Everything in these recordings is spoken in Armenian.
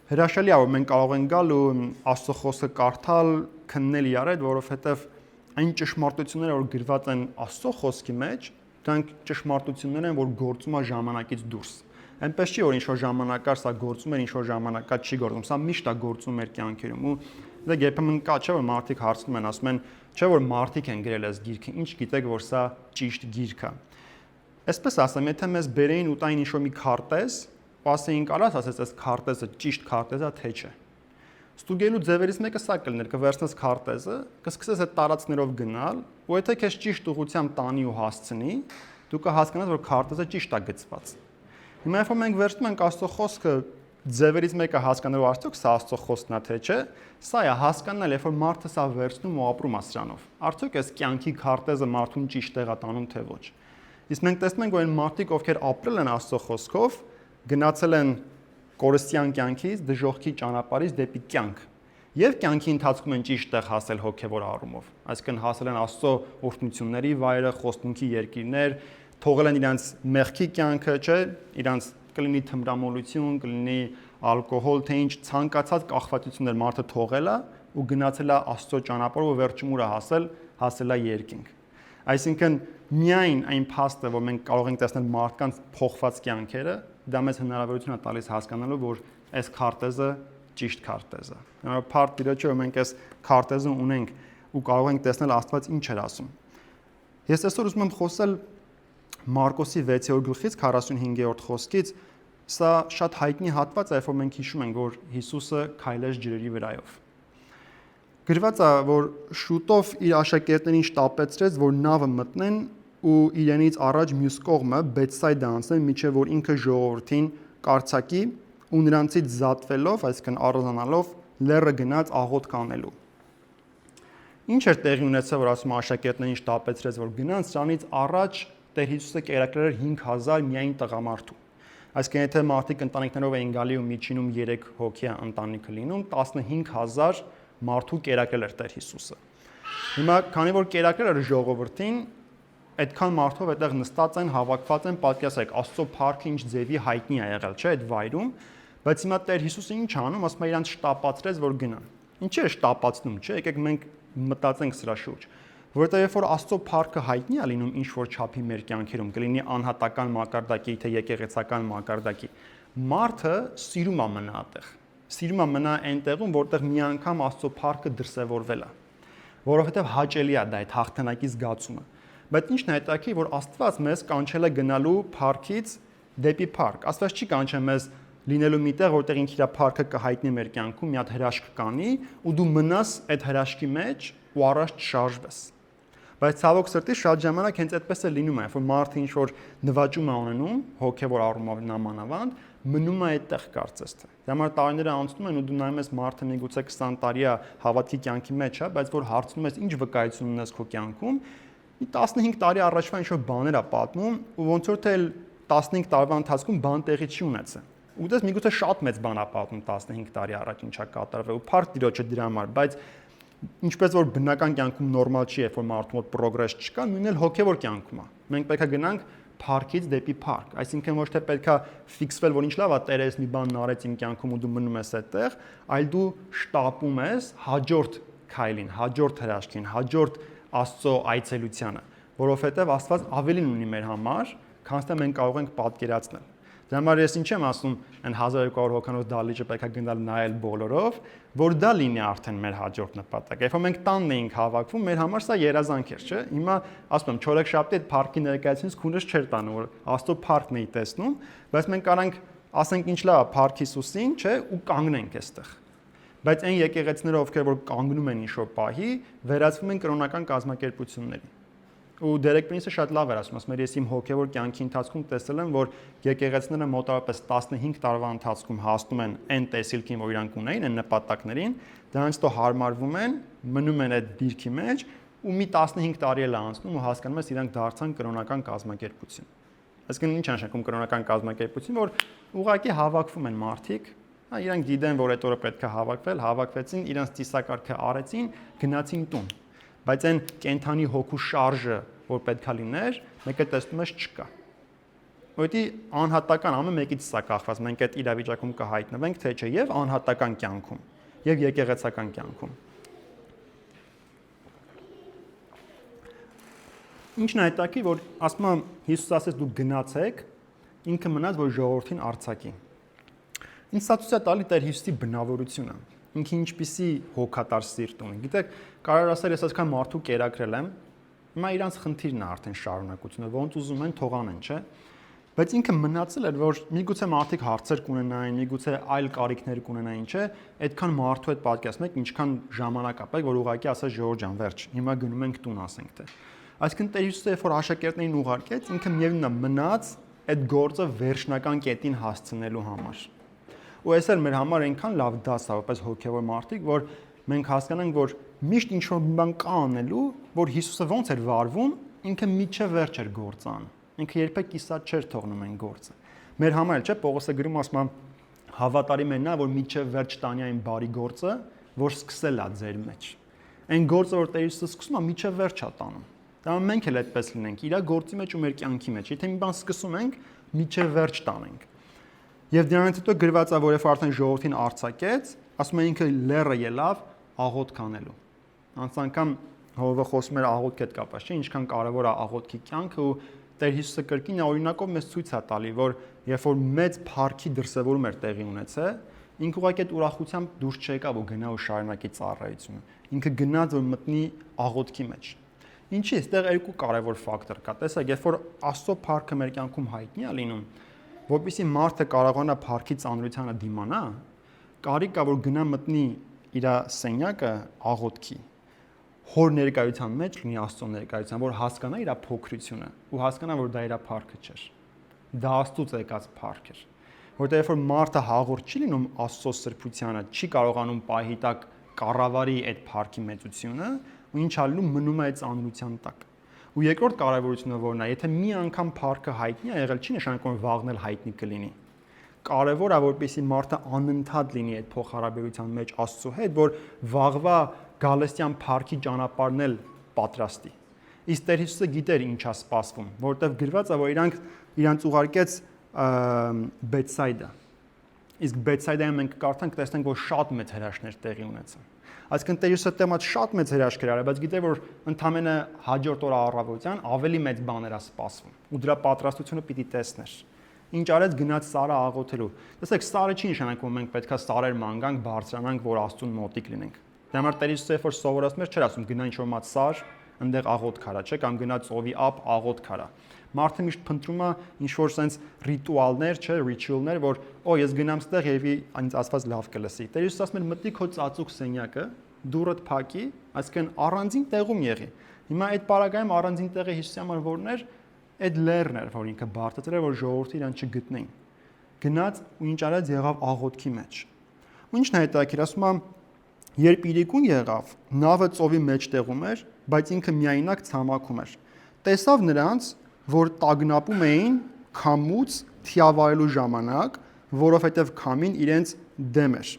Հրաշալի է, որ մենք կարող ենք գալ ու Աստծո խոսքը կարդալ, քննել իրար հետ, որովհետև այն ճշմարտությունները, որ գրված են Աստծո խոսքի մեջ, դրանք ճշմարտություններ են, որ գործում է ժամանակից դուրս։ Այնպես չի, որ ինչ-որ ժամանակ կար, սա գործում էր, ինչ-որ ժամանակ կա չի գործում, սա միշտ է գործում մեր կյանքերում։ Ու դե երբեմն կա, չէ՞ որ մարդիկ հարցնում են, ասում են, չէ՞ որ մարդիկ են գրել այս գիրքը, ինչ գիտեք, որ սա ճիշտ գիրք է։ Այսպես ասեմ, եթե մեզ բերեին ու տային ինչ-որ մի քարտեզ, ասեին կարաս ասես այս քարտեզը ճիշտ քարտեզ է, թե չէ։ Ստուգելու ձևերից մեկը սա կլիներ, կվերցնես քարտեզը, կսկսես այդ տարածքներով գնալ, ու եթե քեզ ճիշտ ուղղությամբ տանի ու հասցնի, դու կհասկանաս, որ քարտեզը ճիշտ է գծված։ Հիմա երբ մենք վերցնում ենք Աստծո խոսքը, ձևերից մեկը հասկանալու արդյոք սա Աստծո խոսքն է, թե չէ, սա է հասկանալ, երբ որ մարդը սա վերցնում ու ապրում է սրանով։ Արդյոք այս կյանքի քարտեզը մարդուն ճիշտ տեղ է տանում, թե ոչ։ Իսկ մենք տեսնում ենք, որ այն մարդիկ, ովքեր ապրել են Աստծո խոսքով, գնացել են կորստյան կյանքից, դժոխքի ճանապարհից դեպի կյանք։ Եվ կյանքի ընթացքում են ճիշտ տեղ հասել հոգևոր առումով։ Այսինքն հասել են Աստծո օրհնությունների վայրը, խոստունքի երկիրներ, թողել են իրանց մեղքի կյանքը, չէ՞, իրանց կլինի թմրամոլություն, կլինի ալկոհոլ, թե ինչ ցանկացած կախվածություններ մարդը թողել է ու գնացել է Աստծո ճանապարհով ու վերջում ուր է հասել է երկինք։ Այսինքն միայն այն փաստը, որ մենք կարող ենք տեսնել մարդկանց փոխված կյանքերը, դա մեզ հնարավորություն է տալիս հասկանալու, որ այս քարտեզը ճիշտ քարտեզ է։ Հնարավոր փառք Տիրոջը, որ մենք այս քարտեզը ունենք ու կարող ենք տեսնել Աստված ինչ էր ասում։ Ես այսօր ուզում եմ խոսել Մարկոսի 6-րդ գլխից 45-րդ խոսքից, սա շատ հայտնի հատված է, երբ որ մենք հիշում ենք, որ Հիսուսը քայլեց ջրերի վրայով։ Գրված է, որ շուտով իր աշակերտներին շտապեցրեց, որ նավը մտնեն ու իրենից առաջ մյուս կողմը Բեթսայդա անցնեն, միջև որ ինքը ժողովրդին կարծակի ու նրանցից զատվելով, այսինքն առանձնանալով, լեռը գնաց աղոթք անելու։ Ինչ էր տեղի ունեցել, որ ասում աշակերտներին շտապեցրեց, որ գնան, սրանից առաջ Տեր Հիսուսը կերակրել էր 5000 միայն տղամարդու։ Այսինքն եթե մարդիկ ընտանիքներով էին գալի ու միջինում 3 հոգի ընտանիքը լինում, 15000 մարդու կերակրել էր Տեր Հիսուսը։ Հիմա քանի որ կերակրել էր ժողովրդին, այդքան մարդով այդտեղ նստած են, հավաքված են, պատկերացրեք, Աստծո փառքը ինչ ձևի հայտնի է եղել, չէ՞, այդ վայրում, բայց հիմա Տեր Հիսուսը ինչ անում, ասում է իրանց շտապացրեց, որ գնան։ Ինչի է շտապացնում, չէ՞, եկեք մենք մտածենք սրա շուրջ։ Որովհետեւ երբ որ Աստծո փառքը հայտնի է լինում ինչ որ չափի մեր կյանքերում, կլինի անհատական մակարդակի, թե եկեղեցական մակարդակի, մարդը սիրում է մնա այդտեղ։ Սիրում է մնա այնտեղում, որտեղ մի անգամ Աստծո փառքը դրսևորվել է, որովհետեւ հաճելի է դա այդ հաղթանակի զգացումը։ Բայց ինչն է հետաքրքիր, որ Աստված մեզ կանչել է գնալու փառքից դեպի փառք։ Աստված չի կանչել մեզ լինելու միտեղ, որտեղ ինքը իր փառքը կհայտնի մեր կյանքում, մի հատ հրաշք կանի, ու դու մնաս այդ հրաշքի մեջ ու առաջ չշարժվես։ Բայց ցավոք սրտի շատ ժամանակ հենց այդպես է լինում, երբ որ մարդը ինչ որ նվաճում է ունենում, հոգևոր առումով նամանավանդ, մնում է այդտեղ կարծես թե։ Դրա համար տարիները անցնում են ու դու նայում ես մարդը միգուցե 20 տարի է հավատքի կյանքի մեջ է, բայց որ հարցնում ես ինչ վկայություն ունես քո կյանքում, մի 15 տարի առաջվա ինչ որ բաներ է պատմում ու ոնց որ թե 15 տարվա ընթացքում բան տեղի չի ունեցել։ Ու դες միգուցե շատ մեծ բան է պատմում 15 տարի առաջ ինչա կատարվել ու փառք Տիրոջը դրա համար, բայց ինչպես որ բնական կյանքում նորմալ չի, երբ որ մարդու մոտ պրոգրես չկա, նույնն էլ հոգևոր կյանքում է։ Մենք պետք է գնանք փառքից դեպի փառք, այսինքն ոչ թե պետք է ֆիքսվել, որ ինչ լավ է, Տերը էս մի բան արեց իմ կյանքում ու դու մնում ես այդտեղ, այլ դու շտապում ես հաջորդ քայլին, հաջորդ հրաշքին, հաջորդ Աստծո այցելությանը, որովհետև Աստված ավելին ունի մեր համար, քան թե մենք կարող ենք պատկերացնել։ Դրա համար ես ինչ եմ ասում, այն 1200 հոգանոց դալիճը պետք է գնալ նայել բոլորով, որ դա լինի արդեն մեր հաջորդ նպատակը։ Երբ որ մենք տանն էինք հավաքվում, մեր համար սա երազանք էր, չէ՞։ Հիմա ասում եմ, չորեքշաբթի այդ փառքի ներկայացումից քունս չէր տանում, որ Աստծո փառքն էի տեսնում, բայց մենք կարանք ասենք ինչ լավ է փառք Հիսուսին, չէ՞, ու կանգնենք այստեղ։ Բայց այն եկեղեցիները, ովքեր որ կանգնում են ինչ-որ պահի, վերածվում են կրոնական կազմակերպությունների։ Ու Դերեկ Պրինսը շատ լավ էր ասում, ես իմ հոգևոր կյանքի ընթացքում տեսել եմ, որ եկեղեցիները մոտավորապես 15 տարվա ընթացքում հասնում են այն տեսիլքին, որ իրանք ունեին, այն նպատակներին, դրանից հետո հարմարվում են, մնում են այդ դիրքի մեջ ու մի 15 տարի էլ անցնում ու հասկանում ես իրանք դարձան կրոնական կազմակերպություն։ Այսինքն ինչ անշակում կրոնական կազմակերպություն, որ ուղղակի հավաքվում են մարդիկ, իրանք գիտեն, որ այդ օրը պետք է հավաքվել, հավաքվեցին, իրանք ծիսակարգը արեցին, գնացին տուն։ Բայց այն կենթանի հոգու շարժը, որ պետքա լիներ, մեկը տեսնում ես չկա։ Որովհետեւ անհատական ամեն մեկից սա կախված, մենք այդ իրավիճակում կհայտնվենք, թե չէ, եւ անհատական կյանքում, եւ եկեղեցական կյանքում։ Ինչն է հետաքրքիր, որ ասում եմ Հիսուս ասեց դուք գնացեք, ինքը մնաց որ ժողովրդին արձակի։ Ինչ սա ցույց է տալի Տեր Հիսուսի բնավորությունը։ Ինքը ինչպիսի հոգատար սիրտ ունի։ Գիտեք, կարող ասել ես այսքան մարդու կերակրել եմ, հիմա իրանց խնդիրն է արդեն շարունակությունը, ոնց ուզում են թողանեն, չէ՞։ Բայց ինքը մնացել էր, որ միգուցե մարդիկ հարցեր կունենային, միգուցե այլ կարիքներ կունենային, չէ՞, այդքան մարդու հետ պատկերացնում եք, ինչքան ժամանակ ապա, որ ուղղակի ասա Ժողովուրդ ջան, վերջ, հիմա գնում ենք տուն, ասենք թե։ Այսինքն Տեր Հիսուսը երբ որ աշակերտներին ուղարկեց, ինքը միևնույնն է մնաց այդ գործը վերջնական կետին հասցնելու համար։ Ու այս էլ մեր համար այնքան լավ դաս է, որպես հոգևոր մարդիկ, որ մենք հասկանանք, որ միշտ ինչ որ բան կա անելու, որ Հիսուսը ոնց էր վարվում, ինքը միջև վերջ էր գործը անում։ Ինքը երբեք կիսատ չէր թողնում այն գործը։ Մեր համար էլ չէ, Պողոսը գրում ասում է հավատարիմ է նա, որ միջև վերջ տանի այն բարի գործը, որ սկսել է ձեր մեջ։ Այն գործը, որ Տեր Հիսուսը սկսում է, միջև վերջ է տանում։ Դա մենք էլ այդպես լինենք, իր գործի մեջ ու մեր կյանքի մեջ։ Եթե մի բան սկսում ենք, միջև վերջ տանենք։ Եվ դրանից հետո գրված է, որ երբ արդեն ժողովրդին արձակեց, ասում է ինքը լեռը ելավ աղոթք անելու։ Անց անգամ հովը խոսում էր աղոթքի հետ կապված, չէ՞, ինչքան կարևոր է աղոթքի կյանքը ու Տեր Հիսուսը կրկին օրինակով մեզ ցույց է տալի, որ երբ որ մեծ փառքի դրսևորում էր տեղի ունեցել, ինքը ուղղակի այդ ուրախությամբ դուրս չեկավ ու գնա ու շարունակի ծառայությունը։ Ինքը գնաց որ մտնի աղոթքի մեջ։ Ինչի՞ այստեղ երկու կարևոր ֆակտոր կա։ Տեսեք, երբ որ Աստծո փառքը մեր կյանքում հայտնի է լինում, որպեսզի մարդը կարողանա փառքի ծանրությանը դիմանա, կարիք կա որ գնա մտնի իր սենյակը աղոթքի, հոր ներկայության մեջ լինի Աստծո ներկայության, որ հասկանա իր փոքրությունը ու հասկանա որ դա իր փառքը չէր։ Դա Աստծուց եկած փառք էր։ Որտեղ երբ որ մարդը հաղորդ չի լինում Աստծո սրբությանը, չի կարողանում պահի տակ կառավարի այդ փառքի մեծությունը, ու ինչ ալնում մնում է այդ ծանրության տակ։ Ու երկրորդ կարևորությունը որն է, եթե մի անգամ փառքը հայտնի է եղել, չի նշանակում վաղն էլ հայտնի կլինի։ Կարևոր է որպեսզի մարդը անընդհատ լինի այդ փոխհարաբերության մեջ Աստծո հետ, որ վաղվա գալստյան փառքի ճանապարհն էլ պատրաստի։ Իսկ Տեր Հիսուսը գիտեր ինչա սպասվում, որովհետև գրված է, որ իրանց ուղարկեց Բեթսայդա։ Իսկ Բեթսայդայում մենք կարդանք, տեսնենք, որ շատ մեծ հրաշքներ տեղի ունեցան։ Այսինքն Տեր Հիսուսը դեմաց շատ մեծ հրաշքներ արել, բայց գիտեր որ ընդամենը հաջորդ օրը առավոտյան ավելի մեծ բաներ է սպասվում ու դրա պատրաստությունը պիտի տեսներ։ Ինչ արեց գնաց Սարը աղոթելու։ Տեսեք, Սարը չի նշանակում մենք պետքա սարեր ման գանք, բարձրանանք, որ Աստծուն մոտիկ լինենք։ Դա համար Տեր Հիսուսը երբ որ սովորացնում էր, չէր ասում գնա ինչ-որ մատ սար, այնտեղ աղոթք արա, չէ՞, կամ գնա ծովի ափ աղոթք արա։ Մարդը միշտ փնտրում է ինչ-որ sense ռիտուալներ, չէ, ritual-ներ, որ օ, ես գնամ ստեղ եւ ինձ ասված լավ կլսի։ Տեր Հիսուսը ասում էր մտնի քո ծածուկ սենյակը, դուռդ փակի, այսինքն առանձին տեղում եղի։ Հիմա այդ պարագայում առանձին տեղը Հիսուսի համար որն էր, այդ լեռն էր, որ ինքը բարձրացրել էր, որ ժողովուրդը իրան չգտնեին։ Գնաց ու ինչ արեց, եղավ աղոթքի մեջ։ Ու ինչն է հետաքրքիր, ասում եմ, երբ իրիկուն եղավ, նավը ծովի մեջտեղում էր, բայց ինքը միայնակ ցամաքում էր։ Տեսավ նրանց, որ տագնապում էին քամուց թիավարելու ժամանակ, որովհետև քամին իրենց դեմ էր։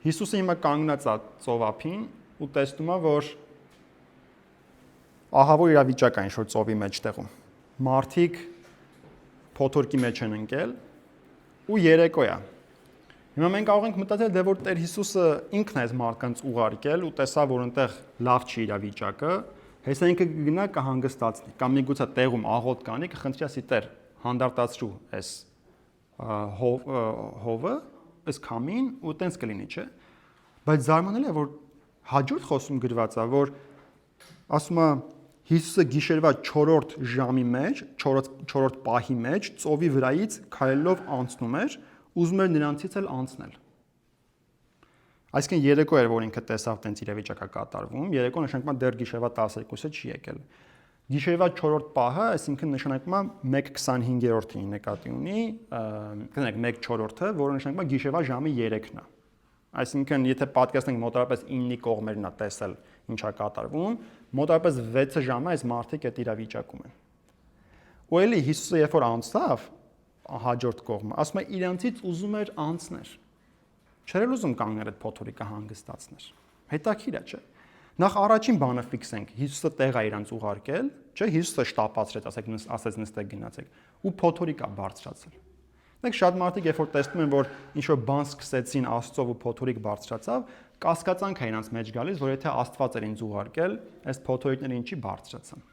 Հիսուսը հիմա կանգնած է ծովափին ու տեսնում է, որ ահավոր իրավիճակ է ինչ-որ ծովի մեջտեղում։ Մարդիկ փոթորկի մեջ են ընկել ու երեկո է։ Հիմա մենք կարող ենք մտածել, դե որ Տեր Հիսուսը ինքն է այս մարդկանց ուղարկել ու տեսա, որ այնտեղ լավ չի իրավիճակը, հեսա ինքը գնա կհանգստացնի, կամ միգուցե տեղում աղոթք կանի, կխնդրի ասի Տեր, հանդարտացրու այս հովը, այս քամին ու տենց կլինի, չէ՞։ Բայց զարմանալի է, որ հաջորդ խոսում գրված է, որ ասում է Հիսուսը գիշերվա 4-րդ ժամի մեջ, 4-րդ պահի մեջ ծովի վրայից քայլելով անցնում էր, ուզում էր նրանցից էլ անցնել։ Այսինքն երեկո էր, որ ինքը տեսավ տենց իրավիճակա կատարվում, երեկո նշանակում է դեռ գիշերվա 12-ը չի եկել։ Գիշերվա 4-րդ պահը, այսինքն նշանակում է 1:25-ին նկատի ունի, կներեք 1/4-ը, որը նշանակում է գիշերվա ժամի 3-ն է։ Այսինքն եթե պատկերացնենք մոտավորապես 9-ի կողմերն է տեսել ինչա կատարվում, մոտավորապես 6 ժամը այս մարդիկ այդ իրավիճակում են։ Ու էլի Հիսուսը երբ որ անցավ հաջորդ կողմը, ասում է իրանցից ուզում էր անցներ։ Չէր ուզում կանգնել այդ փոթորիկը հանգստացներ։ Հետաքրքիր է, չէ՞։ Նախ առաջին բանը ֆիքսենք, Հիսուսը տեղ է իրանց ուղարկել, չէ, Հիսուսը շտապացրեց, ասեց նստեք գնացեք, ու փոթորիկ է բարձրացել։ Դեք շատ մարդիկ երբ որ տեսնում են, որ ինչ որ բան սկսեցին Աստծով ու փոթորիկ բարձրացավ, կասկածանք է իրանց մեջ գալիս, որ եթե Աստված էր ինձ ուղարկել, այս փոթորիկները ինչի բարձրացան։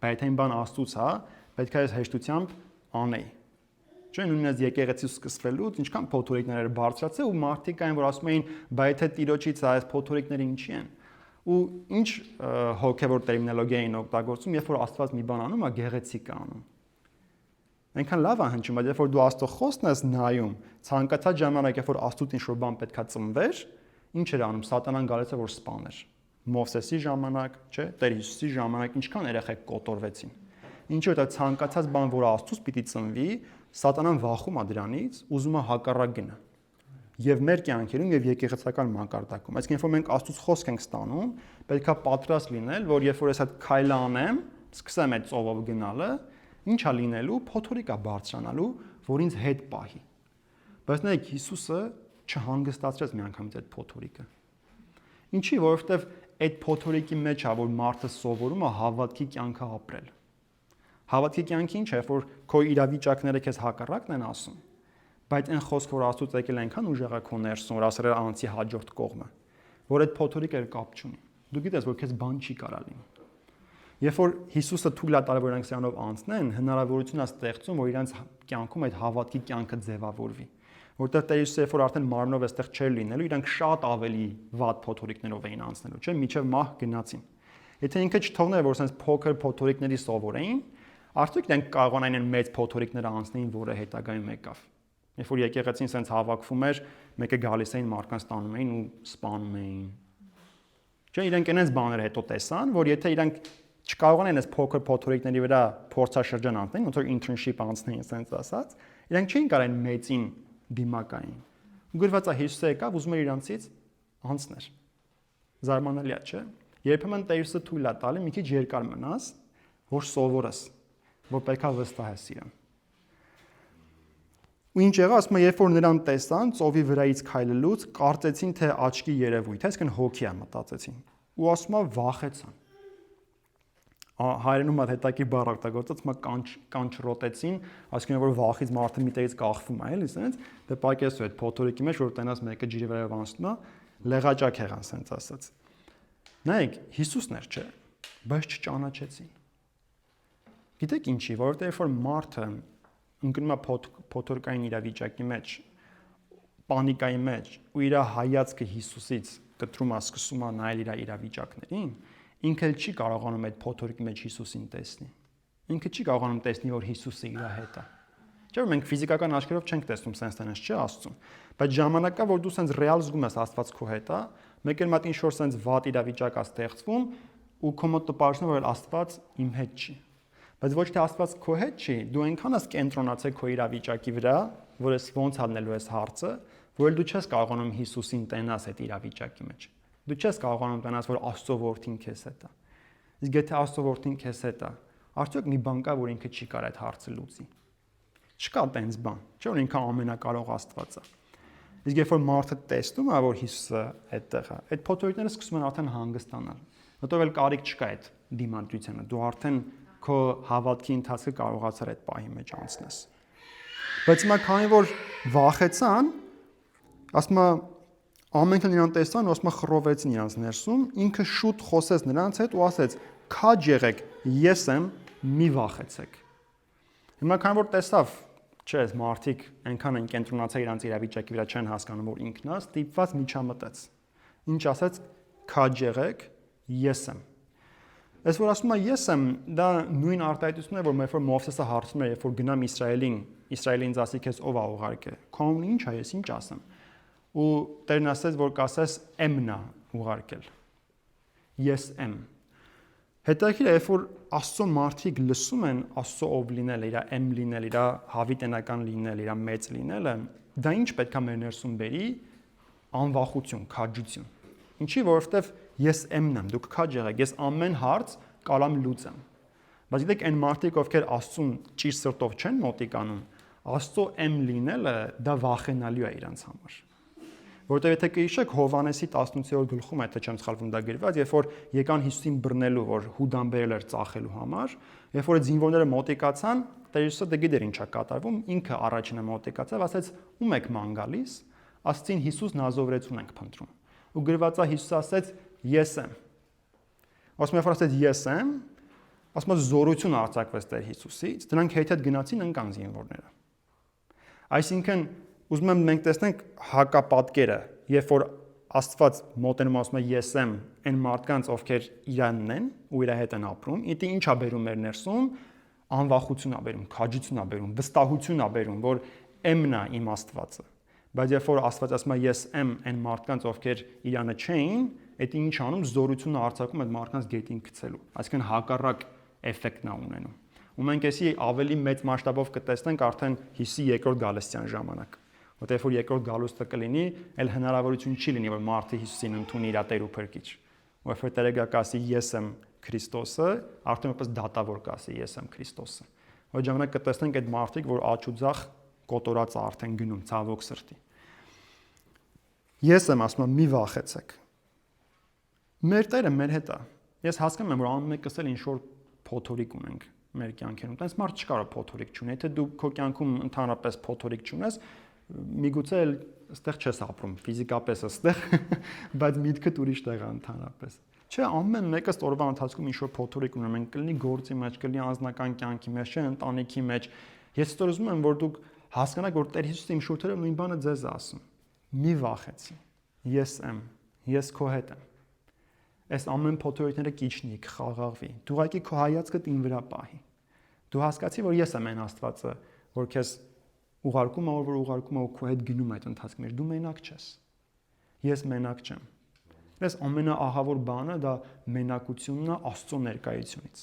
Բայց եթե այն բան Աստծուց է, պետք է այս հեշտությամբ անեի։ Չէ, նույնիսկ եկեղեցի սկսվելուց ինչքան փոթորիկներ էր բարձրացել ու մարդիկ այն որ ասում էին, բայց եթե Տիրոջից է, այս փոթորիկները ինչի են։ Ու ինչ հոգևոր տերմինոլոգիա էին օգտագործում, երբ որ Աստված մի բան անում, գեղեցիկ է անում։ Այնքան լավ է հնչում, բայց երբ որ դու Աստծո խոսքն ես նայում, ցանկացած ժամանակ, երբ որ Աստծուց ինչ-որ բան պետքա ծնվեր, ինչ էր անում, Սատանան գալիս է որ սպաներ։ Մովսեսի ժամանակ, չէ, Տեր Հիսուսի ժամանակ ինչքան երեխեք կոտորվեցին։ Ինչու՞ որ ցանկացած բան, որ Աստծուց պիտի ծնվի, Սատանան վախում է դրանից, ուզում է հակառակ գնա։ Եվ մեր կյանքերում եւ եկեղեցական մակարդակում, այսինքն երբ որ մենք Աստծուց խոսք ենք ստանում, պետքա պատրաստ լինել, որ երբ որ ես այդ քայլը անեմ, սկսեմ այդ ծովով գնալը, ինչ է լինելու, փոթորիկ է բարձրանալու, որ ինձ հետ պահի։ Բայց նայեք, Հիսուսը չհանգստացրեց միանգամից այդ փոթորիկը։ Ինչի, որովհետեւ այդ փոթորիկի մեջ է, որ մարդը սովորում է հավատքի կյանքը ապրել։ Հավատքի կյանքի ինչ է, որ քո իրավիճակները քեզ հակառակն են ասում, բայց այն խոսքը, որ Աստծուց եկել է, այնքան ուժեղ է քո ներսում, որ ասել է անցի հաջորդ կողմը, որ այդ փոթորիկը կապ չունի։ Դու գիտես, որ քեզ բան չի կարա լինի։ Երբ որ Հիսուսը թույլ է տալու, որ իրենք սրանով անցնեն, հնարավորություն է ստեղծում, որ իրենց կյանքում այդ հավատքի կյանքը ձևավորվի։ Որտեղ Տեր Հիսուսը երբ որ արդեն մարմնով էստեղ չէր լինելու, իրենք շատ ավելի վատ փոթորիկներով էին անցնելու, չէ՞, միջև մահ գնացին։ Եթե ինքը չթողներ, որ sense փոքր փոթորիկների սովորեին, արդյոք իրենք կարողանային այն մեծ փոթորիկները անցնեին, որը հետագայում եկավ։ Երբ որ եկեղեցին sense հավաքվում էր, մեկը գալիս էին մարդկանց տանում էին ու սպանում էին։ Չէ, իրենք այնպես բաներ հետո տեսան, որ եթե իրենք չկարողանային այս փոքր փոթորիկների վրա փորձաշրջան անցնեն, ոնց որ internship անցնեին, sense ասած, իրենք չէին կարող այն մեծին դիմակային։ Ու գրված է Հիսուսը եկավ, ուզում էր իրանցից անցներ։ Զարմանալի է, չէ՞։ Երբեմն Տեր Հիսուսը թույլ է տալի մի քիչ երկար մնաս, որ սովորես, որ պետքա վստահես իրեն։ Ու ինչ եղավ, ասում է, երբ որ նրան տեսան, ծովի վրայից քայլելուց, կարծեցին, թե աչքի երևույթ է, այսինքն հոգի է մտածեցին։ Ու ասում է վախեցան։ Հայերենում այդ հետաքի բառ օգտագործած, ասում է կանչրոտեցին, այսինքն որ վախից մարդը միտերից կախվում է, էլի, ասենց, դե պակեսու այդ փոթորիկի մեջ, որ տենաս մեկը ջրի վրայով անցնում է, լեղաճակ եղան, ասենց ասած։ Նայեք, Հիսուսն էր, չէ, բայց չճանաչեցին։ Գիտեք ինչի, որովհետև երբ որ մարդը ընկնում է փոթորկային իրավիճակի մեջ, պանիկայի մեջ, ու իր հայացքը Հիսուսից կտրում է, սկսում է նայել իր իրավիճակներին, ինքը չի կարողանում այդ փոթորկի մեջ Հիսուսին տեսնի։ Ինքը չի կարողանում տեսնի, որ Հիսուսը իր հետ է։ Չէ՞ որ մենք ֆիզիկական աչքերով չենք տեսնում sense տենես, չէ՞ Աստծուն, բայց ժամանակա որ դու sense ռեալ զգում ես Աստված քո հետ է, մեկ էլ մատ ինչ որ sense վատ իրավիճակ է ստեղծվում ու քո մոտ տպարում որ Աստված իմ հետ չի։ Բայց ոչ թե Աստված քո հետ չի, դու այնքան ես կենտրոնացել քո իրավիճակի վրա, որ ես ոնց հանելու ես հարցը, որ դու չես կարողանում Հիսուսին տենաս այդ իրավիճակի մեջ։ Դու չես կարողանում տենաս, որ Աստծո որդին քեզ հետ է։ Իսկ եթե Աստծո որդին քեզ հետ է, արդյոք մի բան կա, որ ինքը չի կարող այդ հարցը լուծի։ Չկա տենց բան, չէ՞ որ ինքը ամենակարող Աստված է։ Իսկ երբ որ մարդը տեսնում է, որ Հիսուսը այդտեղ է, այդ փոթորիկները սկսում են արդեն հանգստանալ։ Հետո էլ կարիք չկա այդ դիմադրությանը։ Դու արդեն քո հավատքի ընթացքը կարողացար այդ պահի մեջ անցնես։ Բայց հիմա քանի որ վախեցան, ասում է ամենքն նրան տեսան ու ասում է խռովեցին իրանց ներսում, ինքը շուտ խոսեց նրանց հետ ու ասեց. «Քաջ եղեք, ես եմ, մի վախեցեք»։ Հիմա քանի որ տեսավ, չէ, մարդիկ այնքան են կենտրոնացել իրանց իրավիճակի վրա չեն հասկանում, որ ինքն է, ստիպված միջամտեց։ Ինչ ասեց. «Քաջ եղեք, ես եմ»։ Այս որ ասում է ես եմ, դա նույն արտահայտությունն է, որ երբ որ Մովսեսը հարցնում է, երբ որ գնամ Իսրայելին ասի քեզ ով է ուղարկել։ Քո անունը ի՞նչ է, ես ինչ ասեմ։ Ու Տերն ասեց, որ կասես էմն է ուղարկել։ Ես եմ։ Հետաքրքիր է, երբ որ Աստծո մարդիկ լսում են Աստծո ով լինել, իր էմ լինել, իր հավիտենական լինել, իր մեծ լինելը, դա ինչ պետք է մեր ներսում բերի անվախություն, քաջություն։ Ինչի, որովհետև ես էմն եմ, դուք քաջ եղեք, ես ամեն հարց կարամ լուծեմ։ Բայց գիտեք, այն մարդիկ, ովքեր Աստծուն ճիշտ սրտով չեն մոտիկանում, Աստծո էմ լինելը դա վախենալու է իրանց համար։ Որտեղ եթե կհիշեք Հովհաննեսի 18-րդ գլխում, եթե չեմ սխալվում դա գրված, երբ որ եկան Հիսուսին բռնելու, որ Հուդան բերել էր ծախելու համար, երբ որ զինվորները մոտիկացան, Տեր Հիսուսը դգիտեր ինչա կատարվում, ինքը առաջինը մոտիկացավ, ասաց՝ «Ում եք ման գալիս»։ Ասացին՝ «Հիսուս Նազովրեցուն ենք փնտրում»։ Ու գրված է Հիսուսը ասաց՝ «Ես եմ»։ Ասում երբ որ ասաց «Ես եմ», ասում է զորություն արձակվեց Տեր Հիսուսից, դրանք հետ գնացին ընկան զինվորները։ Այսինքն ուզում եմ մենք տեսնենք հակապատկերը, երբ որ Աստված մոտենում ասում է ես եմ այն մարդկանց, ովքեր իրանն են ու իր հետ են ապրում, ինքը ի՞նչ է բերում մեր ներսում, անվախություն է բերում, քաջություն է բերում, վստահություն է բերում, որ եմն է իմ Աստվածը։ Բայց երբ որ Աստված ասում է ես եմ այն մարդկանց, ովքեր իրանը չէին, դա ինչ անում, զորությունը արձակում այդ մարդկանց գետին գցելու։ Այսինքն հակառակ էֆեկտն է ունենում։ Ու մենք էսի ավելի մեծ մասշտաբով կտեսնենք արդեն Հիսուսի երկրորդ գալստյան ժամանակ։ Որտեղ որ երկրորդ գալուստը կլինի, այլ հնարավորություն չի լինի, որ մարդը Հիսուսին ընդունի իր Տեր ու Փրկիչ։ Որովհետև Տերը կասի ես եմ Քրիստոսը, արդեն որպես դատավոր կասի ես եմ Քրիստոսը։ Այդ ժամանակ կտեսնենք այդ մարդիկ, որ աչու ձախ կոտորած է արդեն գնում ցավոք սրտի։ Ես եմ ասում, մի վախեցեք։ Մեր Տերը մեր հետ է։ Ես հասկանում եմ, որ ամեն մեկս էլ ինչ որ փոթորիկ ունենք մեր կյանքերում։ Տենց մարդ չկարա փոթորիկ չունի։ Եթե դու քո կյանքում ընդհանրապես փոթորիկ չունես, միգուցե այստեղ չես ապրում, ֆիզիկապես այստեղ, բայց միտքդ ուրիշ տեղ է ընդհանրապես։ Չէ, ամեն մեկս օրվա ընթացքում ինչ որ փոթորիկ ունեմ, մենք կլինի գործի մեջ, կլինի անձնական կյանքի մեջ, չէ, ընտանիքի մեջ։ Ես ստոր ուզում եմ, որ դուք հասկանաք, որ Տեր Հիսուսը իմ շուրթերը նույն բանը ձեզ է ասում։ Մի վախեցի։ Ես եմ, ես քո հետ եմ։ Այս ամեն փոթորիկները կիջնի, կխաղաղվի։ Դու ուղղակի քո հայացքդ իմ վրա պահի։ Դու հասկացի, որ ես եմ այն Աստվածը, որ քեզ ուղարկում է, որ ուղարկում է ու քո հետ գնում այդ ընթացքի մեջ։ Դու մենակ չես։ Ես մենակ չեմ։ Այս ամենաահավոր բանը դա մենակությունն է Աստծո ներկայությունից։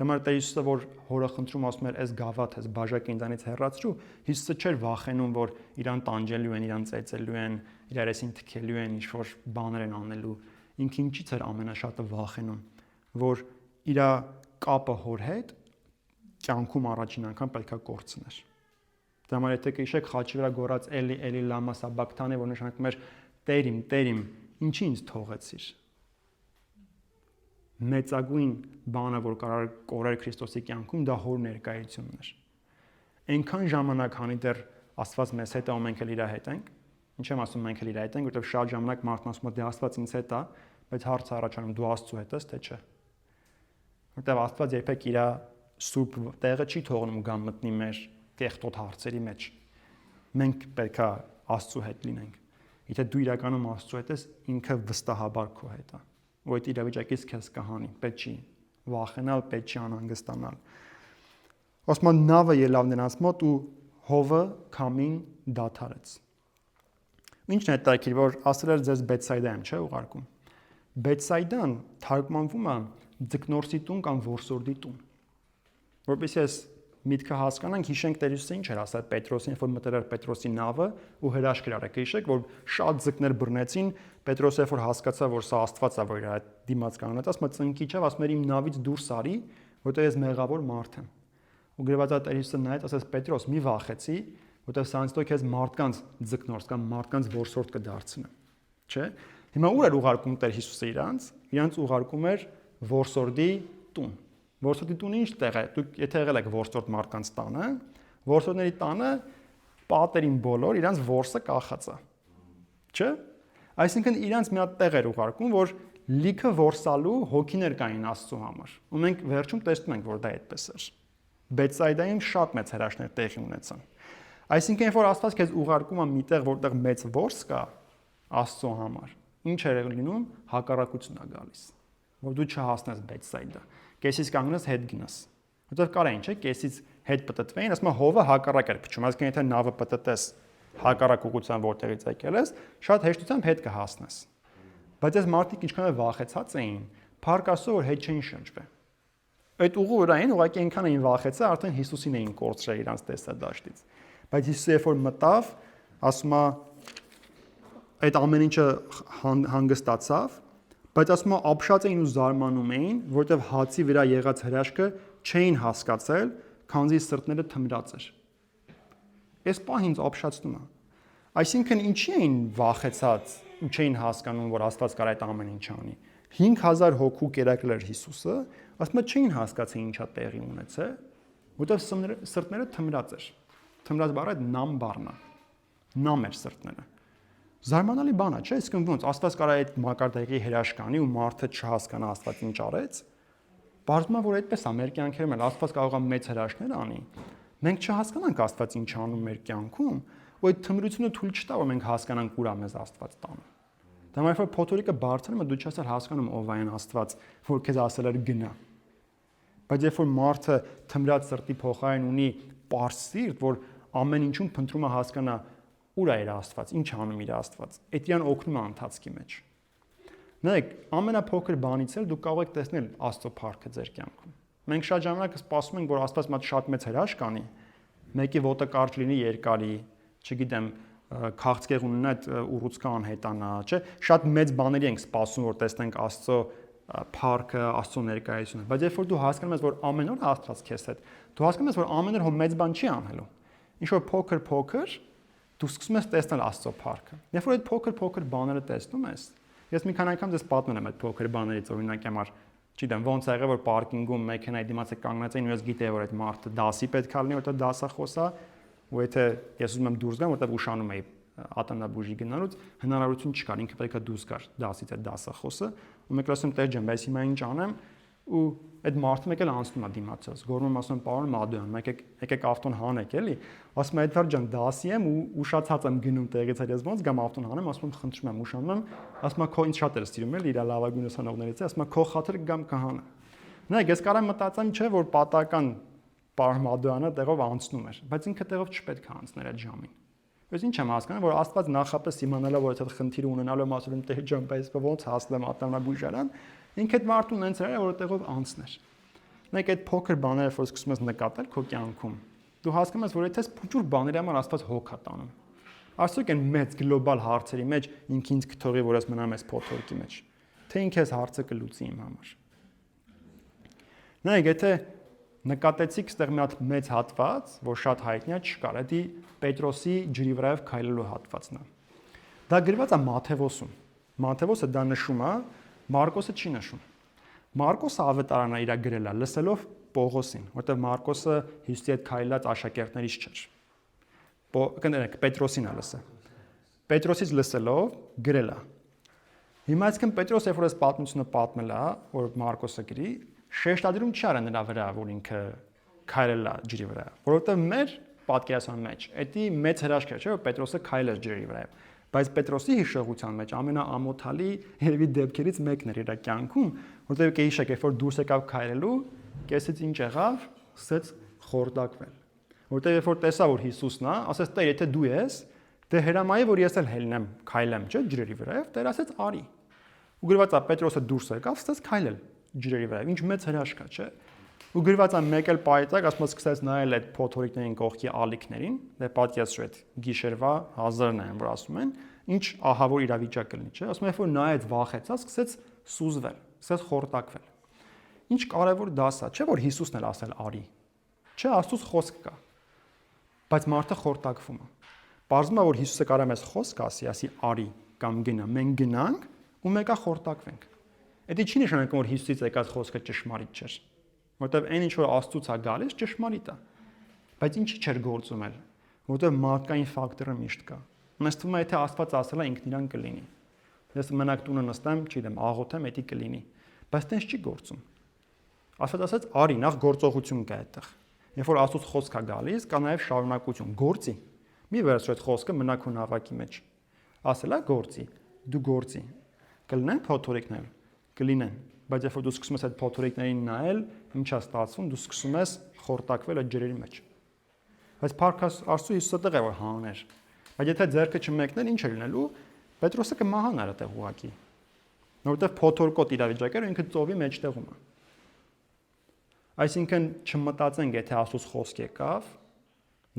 Դեմար Տեր Հիսուսը, որ հորը խնդրում ասում էր, «Այս գավաթ, այս բաժակը ինձանից հեռացրու», Հիսուսը չէր վախենում, որ իրան տանջելու են, իրան ծեծելու են, իր արեսին թքելու են, ինչ որ բաներ են անելու։ Ինքը ինչից էր ամենաշատը վախենում, որ իր կապը հոր հետ կյանքում առաջին անգամ պետքա կորցներ։ Դեմար եթե կհիշեք խաչի վրա գոռաց Էլի Էլի լամա սաբակթանի, որ նշանակում էր Տեր իմ, ինչի ինձ թողեցիր։ Մեծագույն բանը, որ կարող կորել Քրիստոսի կյանքում, դա հոր ներկայությունն էր։ Այնքան ժամանակ հանի դեռ Աստված մեզ հետ է, ու մենք էլ իր հետ ենք։ Ինչ եմ ասում մենք էլ իր հետ ենք, որովհետև շատ ժամանակ մարդն ասում է դե Աստված ինձ հետ է, բայց հարցը առաջանում դու Աստծո հետ ես, թե չէ։ Որովհետև Աստված երբեք իր սուրբ տեղը չի թողնում գամ մտնի մեր կեղտոտ հարցերի մեջ։ Մենք պետքա Աստծո հետ լինենք։ Եթե դու իրականում Աստծո հետ ես, ինքը վստահաբար քո հետ է։ Ու այդ իրավիճակից քեզ կհանի, պետք չի վախենալ, պետք չի անհանգստանալ։ Ասում են նավը ելավ նրանց մոտ ու հովը քամին դադարեց։ Ինչն է հետաքրքիր, որ ասել էր ձեզ Բեթսայդա եմ, չէ՞ ուղարկում։ Բեթսայդան թարգմանվում է ձկնորսի տուն կամ որսորդի տուն։ Որովհետեւ ես միտքը հասկանանք, հիշենք Տեր Հիսուսը ինչ էր ասել Պետրոսին, որ մտել էր Պետրոսի նավը ու հրաշք էր արել։ Հիշեք, որ շատ ձկներ բռնեցին, Պետրոսը որ հասկացավ, որ սա Աստված է, որ իր դիմաց կանգնած, ասում է ծնկի չավ, ասում էր իմ նավից դուրս արի, որտեղ ես մեղավոր մարդ եմ։ Ու գրված է Տեր Հիսուսը նայեց, ասաց Պետրոս, մի վախեցի, որտեղ սրանից հետո քեզ մարդկանց ձկնորս կամ մարդկանց որսորդ կդարձնեմ։ Չէ՞։ Հիմա ուր էր ուղարկում Տեր Հիսուսը իրանց ուղարկում էր որսորդի տուն։ Որսորդի տունը ինչ տեղ է։ Դուք եթե եղել եք որսորդ մարդկանց տանը, որսորդների տանը պատերին բոլոր իրանց որսը կախած է։ Չէ՞։ Այսինքն իրանց մի հատ տեղ էր ուղարկում, որ լիքը որսալու հոգիներ կային Աստծո համար։ Ու մենք վերջում տեսնում ենք, որ դա այդպես էր։ Բեթսայդայում շատ մեծ հրաշքներ տեղի ունեցան։ Այսինքն, երբ որ Աստված քեզ ուղարկում է միտեղ, որտեղ մեծ որս կա Աստծո համար, ինչ է լինում, հակառակություն է գալիս, որ դու չհասնես Բեթսայդա։ Կեսից կանգնես հետ գնաս։ Որտեղ կարա ինչ է, կեսից հետ պտտվեին, ասում է հովը հակառակ էր փչում, այսինքն եթե նավը պտտես հակառակ ուղղությամբ որտեղից եկել ես, շատ հեշտությամբ հետ կհասնես։ Բայց այս մարդիկ ինչքան է վախեցած էին, փառք Աստծո, որ հետ չէին շնչվել։ Այդ ուղու վրային ուղղակի այնքան էին վախեցած, արդեն Հիսուսին էին կորցրել իրանց տեսադաշտից։ Բայց Հիսուսը երբ որ մտավ, ասում է այդ ամեն ինչը հանգստացավ, բայց ասում է ապշած էին ու զարմանում էին, որտեղ հացի վրա եղած հրաշքը չէին հասկացել, քանզի սրտները թմրած էր։ Այս պահին ինձ ապշացնում է։ Այսինքն ինչի էին վախեցած ու չէին հասկանում, որ Աստված կարող է այդ ամեն ինչ անի։ 5000 հոգու կերակրել էր Հիսուսը, ասում չէին հասկացել ինչա տեղի ունեցել, որտեղ սրտները թմրած էր։ Թմրած բառը նամ բառն է։ Նամ էր սրտները։ Զարմանալի բան է, չէ՞, իսկ ոնց Աստված կարող է այդ մակարդակի հրաշքանի ու մարդը չհասկանա Աստված ինչ արեց։ Բարձում է, որ այդպես է մեր կյանքերում էլ Աստված կարող է մեծ հրաշքներ անի։ Մենք չհասկանանք Աստված ինչ անում մեր կյանքում, ու այդ թմրությունը թույլ չտա, որ մենք հասկանանք ուր է մեզ Աստված տանում։ Դա մայր որ փոթորիկը բարձրանում է, դու չես հասկանում ով է այն Աստված, որ քեզ ասել էր գնա։ Բայց երբ որ մարդը թմրած սրտի փոխարեն ունի պարզ սիրտ, որ ամեն ինչում փնտրում է հասկանա ուր է իր Աստված, ինչ անում իր Աստված, այդ իրան օգնում է ընթացքի մեջ։ Նայեք, ամենափոքր բանից էլ դու կարող եք տեսնել Աստծո փառքը ձեր կյանքում։ Մենք շատ ժամանակ սպասում ենք, որ Աստված մատ շատ մեծ հրաշք անի, մեկի ոտը կարճ լինի երկարի, չգիտեմ, քաղցկեղ ունենա այդ ուռուցքը անհետանա, չէ՞։ Շատ մեծ բաների ենք սպասում, որ տեսնենք Աստծո փառքը, Աստծո ներկայությունը, բայց երբ որ դու հասկանում ես, որ ամեն օր Աստված քեզ հետ, դու հասկանում ես, որ ամեն օր հո մեծ բան չի անելու։ Ինչ որ փոքր դու սկսում ես տեսնել Աստծո փառքը։ Երբ որ այդ փոքր բաները տեսնում ես, ես մի քանի անգամ ձեզ պատմել եմ այդ փոքր բաներից, օրինակ համար, չգիտեմ, ոնց ա եղել, որ պարկինգում մեքենայի դիմաց է կանգնած էին ու ես գիտեի, որ այդ մարդը դասի պետք է լինի, որտեղ դասախոս է, ու եթե ես ուզում եմ դուրս գամ, որտեղ ուշանում էի ատամնաբուժի գնալուց, հնարավորություն չկար, ինքը պետք է դուրս գար դասից այդ դասախոսը, ու մեկ ասում տեր ջան, բայց հիմա ինչ անեմ, ու այդ մարդը մեկ էլ անցնում է դիմացած, գոռում ասում պարոն Մադոյան, եկեք ավտոն հանեք, էլի, ասում է Էդվարդ ջան, դասի եմ ու ուշացած եմ գնում տեղից, ես ոնց գամ ավտոն հանեմ, ասում եմ խնդրում եմ, ուշանում եմ, ասում է քո ինձ շատ էր սիրում էլի, իր լավագույն ուսանողներից է, ասում է քո խաթր գամ կհանեմ։ Նայեք, ես կարա մտածեմ, չէ, որ պատական պարոն Մադոյանը տեղով անցնում էր, բայց ինքը տեղով չպետք է անցներ այդ ժամին։ Ես ինչ եմ հասկանում, որ Աստված նախապես իմանալով, որ այդ խնդիրը ունենալու եմ ասում տեր ջան, բայց ոնց հասնեմ ատամնաբուժարան, ինքը այդ մարդուն հենց էր, որ տեղով անցներ։ Նայեք, այդ փոքր բաները, որ սկսում ես նկատել քո կյանքում, դու հասկանում ես, որ եթե փոքր բաների համար Աստված հոգ է տանում։ Արդյոք այն մեծ գլոբալ հարցերի մեջ ինքը ինձ կթողի, որ ես մնամ այս փոթորկի մեջ, թե ինքը այս հարցը կլուծի իմ համար։ Նայեք, եթե նկատեցիք ստեղ մի հատ մեծ հատված, որ շատ հայտնի է, չկար, դա Պետրոսի ջրի վրայով քայլելու հատվածն է։ Դա գրված է Մատթեոսում։ Մատթեոսը դա նշում է, Մարկոսը չի նշում։ Մարկոսը ավետարանը իր գրել է լսելով Պողոսին, որտեղ Մարկոսը Հիսուսի հետ քայլած աշակերտներից չէր։ Կներեք, Պետրոսին է լսել։ Պետրոսից լսելով գրել է։ Հիմա այսքան Պետրոսը, երբ որ այս պատմությունը պատմել է, որ Մարկոսը գրի, շեշտադրում չի արել նրա վրա, որ ինքը քայլել է ջրի վրա, որովհետև մեր պատկերացման մեջ դա մեծ հրաշք է, չէ՞, որ Պետրոսը քայլել է ջրի վրա։ Բայց Պետրոսի հիշողության մեջ ամենաամոթալի երևի դեպքերից մեկն էր իր կյանքում, որտեղ կհիշեք, երբ որ դուրս եկավ քայլելու, կեսից ինչ եղավ, սկսեց խորտակվել։ Որտեղ երբ որ տեսա, որ Հիսուսն է, ասաց Տեր, եթե դու ես, դե հրամայի, որ ես էլ հելնեմ, քայլեմ, չէ՞, ջրի վրայով, Տեր ասաց արի։ Ու գրված է Պետրոսը դուրս եկավ, սկսեց քայլել ջրի վրայով, ինչ մեծ հրաշք է, չէ՞։ Ու գրված է մեկ էլ պայծակ, ասում սկսեց նայել այդ փոթորիկներին կողքի ալիքներին, դե պատկերացրու այդ գիշերվա 1000-ն են, որ ասում են, ինչ ահավոր իրավիճակ կլինի, չէ՞։ Ասում են, երբ որ նայեց, վախեցած, սկսեց սուզվել, սկսեց խորտակվել։ Ինչ կարևոր դաս է, չէ՞ որ Հիսուսն էլ ասել արի։ Չէ, Աստծո խոսք կա։ Բայց մարդը խորտակվում է։ Պարզվում է, որ Հիսուսը կարող է մեզ խոսք ասի արի կամ գնա, մենք գնանք ու մեկը խորտակվենք։ Դա չի նշանակում, որ Հիսուսից եկած խոսքը ճշմարիտ չէր։ Որտեվ այն ինչ որ Աստծուց է գալիս, ճշմարիտ է։ Բայց ինչի՞ չէր գործում էլ, որտեվ մարդկային ֆակտորը միշտ կա։ Մեզ թվում է, եթե Աստված ասել է, ինքն իրան կլինի։ Ես մենակ տունը նստեմ, չգիտեմ, աղոթեմ, դա կլինի։ Բայց տենց չի գործում։ Աստված ասաց, արի, նախ գործողություն կա այդտեղ։ Երբ որ Աստծուց խոսք է գալիս, կա նաև շարունակություն, գործի։ Մի վերցրու այդ խոսքը մնաք ու նավակի մեջ։ Ասել է գործի, դու գործի։ Կլինեն փոթորիկներ, կլինեն, բայց երբ որ դու սկսում ես այդ փոթորիկներին նայել, ինչ է ստացվում, դու սկսում ես խորտակվել այդ ջրերի մեջ։ Բայց Փառքս Աստծո Հիսուսը տեղ է որ հաներ։ Բայց եթե ձեռքը չմեկներ, ինչ է լինելու, Պետրոսը կմահանար այդտեղ ուղակի։ Որովհետև փոթորկոտ իրավիճակը ինքը ծովի մեջտեղում է։ Այսինքն չմտածենք, եթե Աստծո խոսք եկավ,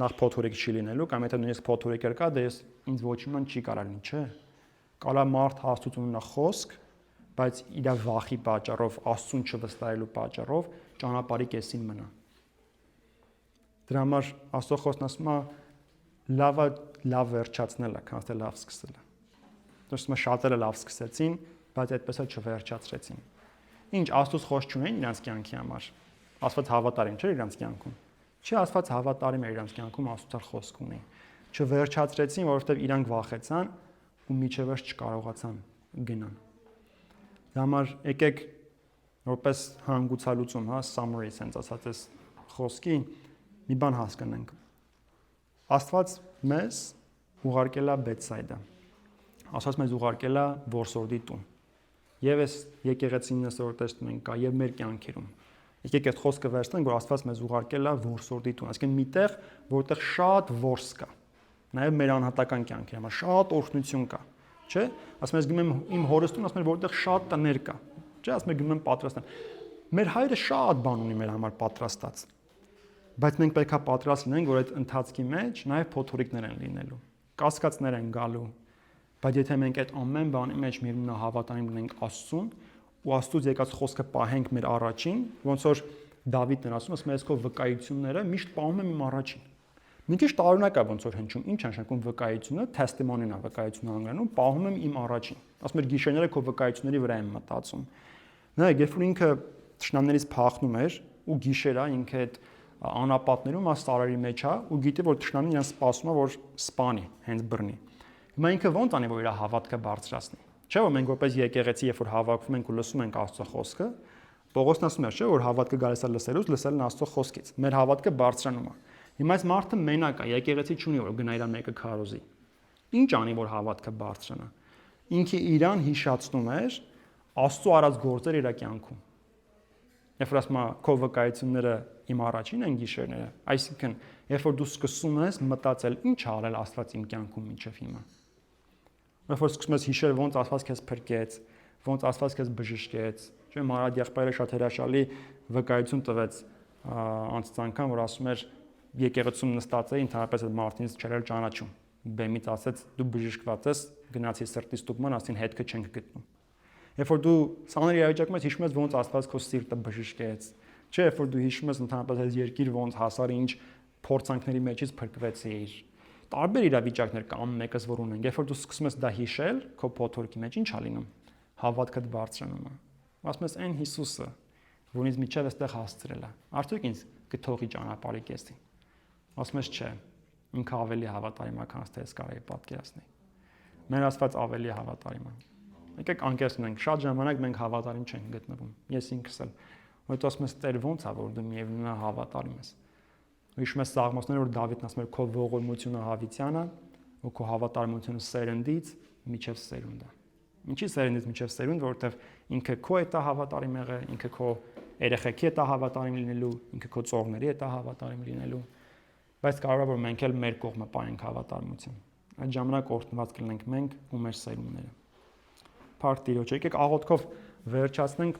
նախ փոթորիկ չի լինելու, կամ եթե նույնիսկ փոթորիկ կա, դե ինձ ոչ մի բան չի կարող լինի, չէ։ Կարա մարդ Աստծուց ունենա խոսք, բայց իր վախի պատճառով, Աստծուն չվստահելու պատճառով ճանապարհի կեսին մնա։ Դրա համար Աստծո խոսքն ասում է, լավ է լավ վերջացնելը, քան թե լավ սկսելը։ Դուրս շատերը լավ սկսեցին, բայց այդպես էլ չվերջացրեցին։ Ինչ Աստծոց խոսք չունեն իրանց կյանքի համար։ Աստված հավատարիմ չէ իրանց կյանքում։ Չի Աստված հավատարիմ է իրանց կյանքում, Աստծո խոսք ունի։ Չվերջացրեցին, որովհետև իրանք վախեցան ու միջևերջ չկարողացան գնան։ Դա համար եկեք որպես հանգուցալուծում, summary sense ասած խոսքի մի բան հասկանանք։ Աստված մեզ ուղարկել է Բեթսայդա։ Աստված մեզ ուղարկել է որսորդի տուն։ Եվ այս եկեղեցին 9-րդ տեսնում ենք կա եւ մեր կյանքերում։ Եկեք այդ խոսքը վերցնենք, որ Աստված մեզ ուղարկել է որսորդի տուն, այսինքն միտեղ, որտեղ շատ որս կա։ Նաեւ մեր անհատական կյանքի համար շատ օրհնություն կա, չէ՞։ Ասում ես գնում եմ իմ հորս տուն, ասում եմ որտեղ շատ տներ կա, չէ՞, ասում եմ գնում եմ պատրաստեմ։ Մեր հայրը շատ բան ունի մեր համար պատրաստած։ Բայց մենք պետք է պատրաստ լինենք, որ այդ ընթացքի մեջ նաև փոթորիկներ են լինելու, կասկածներ են գալու, բայց եթե մենք այդ ամեն բանի մեջ միևնույն հավատարիմ լինենք Աստծուն ու Աստծուց եկած խոսքը պահենք մեր առաջին, ոնց որ Դավիթն ասում, ասում է, ես քո վկայությունները միշտ պահում եմ իմ առաջին։ Մի քիչ տարօրինակ է ոնց որ հնչում, ինչ նշանակում վկայությունը, testimony-ն է վկայությունը անգլերենում, պահում եմ իմ առաջին։ Ասում եմ գիշերները քո վկայությունների վրա եմ մտածում։ Նայեք, երբ որ ինքը թշնամներից փախնում էր ու գիշերա ինքը այդ անապատներում աստարերի մեջ է ու գիտի որ թշնամին իրան սպասում է որ սպանի, հենց բռնի։ Հիմա ինքը ո՞նց անի որ իր հավատքը բարձրացնի։ Չէ՞ որ մենք որպես եկեղեցի երբ որ հավաքվում ենք ու լսում ենք Աստծո խոսքը, Պողոսն ասում է, չէ՞ որ հավատքը գալիս է լսելուց, լսելն Աստծո խոսքից։ Մեր հավատքը բարձրանում է։ Հիմա այս մարդը մենակ է, եկեղեցի չունի որ գնա իր մեկը քարոզի։ Ինչ անի որ հավատքը բարձրանա։ Ինքը իրան հիշացնում էր Աստծո արած գործեր իր կյանքում։ Երբ որ ասում է քո վկայությունները իմ առաջին են գիշերները, այսինքն երբ որ դու սկսում ես մտածել ինչ արել Աստված իմ կյանքում մինչև հիմա։ Երբ որ սկսում ես հիշել ոնց Աստված քեզ փրկեց, ոնց Աստված քեզ բժշկեց, չէ՞ Մարադ եղբայրը շատ հրաշալի վկայություն տվեց անցած անգամ, որ ասում էր եկեղեցում նստած էի, ընդհանրապես այդ մարդինից չեր ճանաչում։ Բեմից ասեց դու բժշկված ես, գնացի սրտի ստուգման, ասին հետքը չենք գտնում։ Երբ որ դու սաներ իրավիճակում ես հիշում ես ոնց Աստված քո սիրտը բժշկեց, չէ՞ երբ որ դու հիշում ես ընդհանրապես այս երկիր ոնց հասար ինչ փորձանքների մեջից փրկվեցիր։ Տարբեր իրավիճակներ կան մեկս որ ունենք, երբ որ դու սկսում ես դա հիշել, քո փոթորկի մեջ ինչ է լինում։ Հավատքդ բարձրանում է։ Ասում ես այն Հիսուսը, որ ինձ միջև այստեղ հասցրել է, արդյոք ինձ կթողի ճանապարհի կեսին։ Ասում ես չէ, ինքը ավելի հավատարիմ է, քան թե ես կարայի պատկերացնեի։ Մեր Աստված ավելի հավատարիմ է։ Եկեք անկեղծ լինենք, շատ ժամանակ մենք հավատարիմ չենք գտնվում։ Ես ինքս էլ, որտեղ ասում ես Տեր ո՞նց է որ դու միևնույն հավատարիմ ես։ Հիշում ես Սաղմոսները, որ Դավիթն ասում էր քո ողորմությունը հավիտյանը ու քո հավատարմությունը սերնդից միջև սերունդ է։ Ինչի սերնդից միջև սերունդ, որովհետև ինքը քո հետ է հավատարիմ եղել, ինքը քո երեխեքի հետ է հավատարիմ լինելու, ինքը քո ծողների հետ է հավատարիմ լինելու, բայց կարող է որ մենք էլ մեր կողմը պահենք հավատարմություն։ Այդ ժամանակ օրհնված կլինենք մենք ու մեր սերունդները։ Փառք Տիրոջ, եկեք աղոթքով վերջացնենք